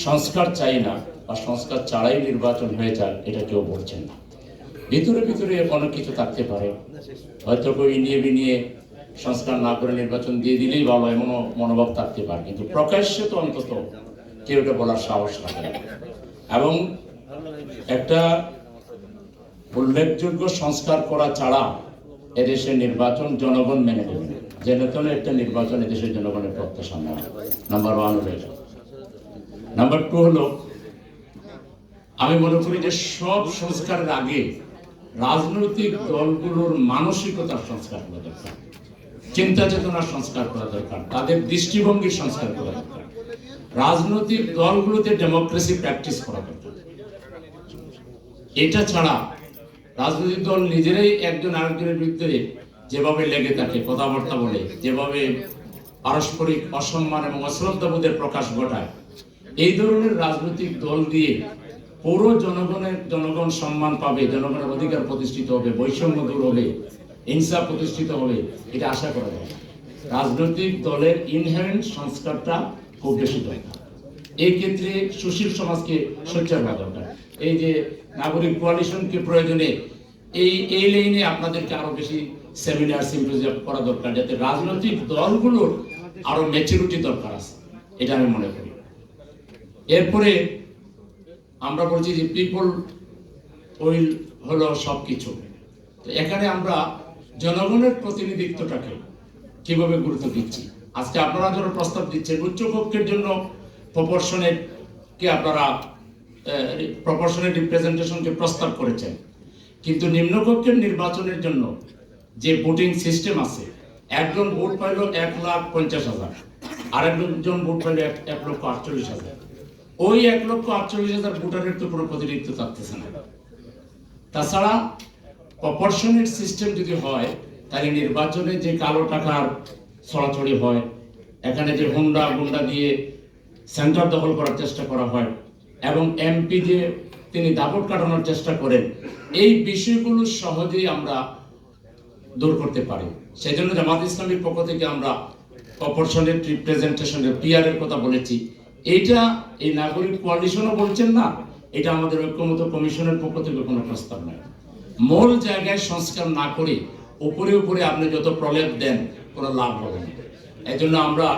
সংস্কার চাই না বা সংস্কার ছাড়াই নির্বাচন হয়ে যায়, এটা কেউ বলছেন না। ভিতরে ভিতরে অনেক কিছু থাকতে পারে, হয়তো কেউ ইনিয়ে বিনিয়ে সংস্কার না করে নির্বাচন দিয়ে দিলেই ভালো, এমনও মনোভাব থাকতে পারে, কিন্তু প্রকাশ্যে তো অন্তত কেউ এটা বলার সাহস রাখে না। এবং একটা উল্লেখযোগ্য সংস্কার করা ছাড়া এদেশের নির্বাচন জনগণ মেনে নেবে না। যে নতুন একটা নির্বাচন এদেশের জনগণের প্রত্যাশা নয়। নাম্বার 1 হলো এটা। নাম্বার 2 হলো, আমি মনে করি যে সব সংস্কারের আগে রাজনৈতিক দলগুলোর মানসিকতার সংস্কার করা দরকার, চিন্তা চেতনার সংস্কার করা দরকার, তাদের দৃষ্টিভঙ্গির সংস্কার করা দরকার, রাজনৈতিক দলগুলোতে ডেমোক্রেসি প্র্যাকটিস করা দরকার। এটা ছাড়া রাজনৈতিক দল নিজেরাই একজন আরেকজনের বিরুদ্ধে যেভাবে লেগে থাকে, কথাবার্তা বলে, যেভাবে পারস্পরিক অসম্মান এবং অশ্রদ্ধাবোধের প্রকাশ ঘটায়, এই ধরনের রাজনৈতিক দল দিয়ে পুরো জনগণ সম্মান পাবে, জনগণের অধিকার প্রতিষ্ঠিত হবে, বৈষম্য দূর হবে, হিংসা প্রতিষ্ঠিত হবে, এটা আশা করা যায়। রাজনৈতিক দলের ইনহেরেন্ট সংস্কারটা খুব বেশি দরকার। এই ক্ষেত্রে সুশীল সমাজকে সোচ্চার হওয়া দরকার। এই যে নাগরিক কোয়ালিশনকে প্রয়োজনে এই লাইনে আপনাদেরকে আরো বেশি সেমিনার সিম্পোজিয়াম করা দরকার, যাতে রাজনৈতিক দলগুলোর আরো ম্যাচুরিটি দরকার আছে, এটা আমি মনে করি। এরপরে আমরা বলছি যে পিপল উইল হলো সবকিছু। তো এখানে আমরা জনগণের প্রতিনিধিত্বটাকে কিভাবে গুরুত্ব দিচ্ছি। আজকে আপনারা যারা প্রস্তাব দিচ্ছেন উচ্চ কক্ষের জন্য প্রপোর্শনের রিপ্রেজেন্টেশনকে প্রস্তাব করেছেন, কিন্তু নিম্নকক্ষের নির্বাচনের জন্য যে ভোটিং সিস্টেম আছে, একজন ভোট পাইল 1,50,000, আরেকজন ভোট পাইল 1,48,000। ওই 1,48,000 ভোটারের তো কোনো প্রতিনিধিত্ব থাকতেছে না। তাছাড়া প্রপোর্শনেট সিস্টেম যদি হয়, তাহলে নির্বাচনে যে কালো টাকার ছড়াছড়ি হয়, এখানে যে গুন্ডা দিয়ে সেন্টার দখল করার চেষ্টা করা হয়, এবং এমপি যে তিনি দাপট কাটানোর চেষ্টা করেন, এই বিষয়গুলো সহজেই আমরা দূর করতে পারি। সেই জন্য জামাত ইসলামীর পক্ষ থেকে আমরা প্রপোর্শনেট রিপ্রেজেন্টেশনের পিআর এর কথা বলেছি। এইটা এই নাগরিক কোয়ালিশনও বলছেন না, এটা আমাদের ঐক্যমত কমিশনের পক্ষ থেকে কোনো প্রস্তাব নাই। মূল জায়গায় সংস্কার না করে উপরে উপরে আপনি যত প্রলেপ দেন, কোনো লাভ হবে না। এই জন্য আমরা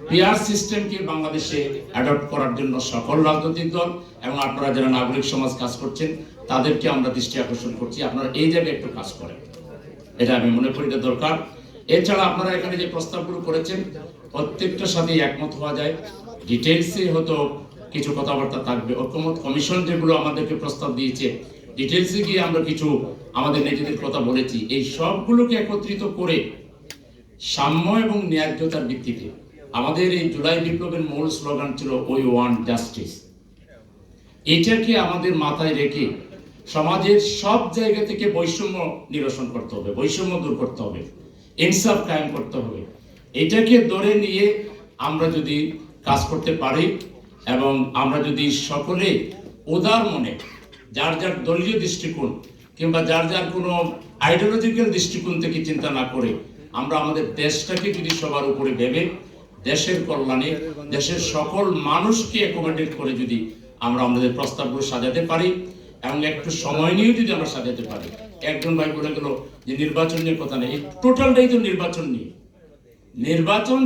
পিআর সিস্টেমকে বাংলাদেশে অ্যাডপ্ট করার জন্য সকল রাজনৈতিক দল এবং আপনারা যারা নাগরিক সমাজ কাজ করছেন তাদেরকে আমরা দৃষ্টি আকর্ষণ করছি, আপনারা এই জায়গায় একটু কাজ করেন, এটা আমি মনে করি এটা দরকার। এছাড়া আপনারা এখানে যে প্রস্তাবগুলো করেছেন প্রত্যেকটার সাথে একমত হওয়া যায়, ডিটেলসে হয়তো কিছু কথাবার্তা থাকবে। ঐক্যমত কমিশন যেগুলো আমাদেরকে প্রস্তাব দিয়েছে, ডিটেলসে গিয়ে আমরা কিছু আমাদের নিজেদের কথা বলেছি। এই সবগুলোকে একত্রিত করে সাম্য এবং ন্যায্যতার ভিত্তিতে, আমাদের এই জুলাই বিপ্লবের মূল স্লোগান ছিল উই ওয়ান্ট জাস্টিস, এটাকে আমাদের মাথায় রেখে সমাজের সব জায়গা থেকে বৈষম্য নিরসন করতে হবে, বৈষম্য দূর করতে হবে, ইনসাফ কায়েম করতে হবে। এটাকে ধরে নিয়ে আমরা যদি কাজ করতে পারি এবং আমরা যদি সকলে উদার মনে, যার যার দলীয় দৃষ্টিকোণ কিংবা যার যার কোনো আইডিওলজিক্যাল দৃষ্টিকোণ থেকে চিন্তা না করে আমরা আমাদের দেশটাকে যদি সবার উপরে ভেবে দেশের কল্যাণে দেশের সকল মানুষকে অ্যাকোমোডেট করে যদি আমরা আমাদের প্রস্তাবগুলো সাজাতে পারি এবং একটু সময় নিয়ে যদি আমরা সাজাতে পারি। একজন ভাই বলে গেল যে নির্বাচন নিয়ে কথা নেই, এই টোটালটাই তো নির্বাচন নিয়ে। নির্বাচন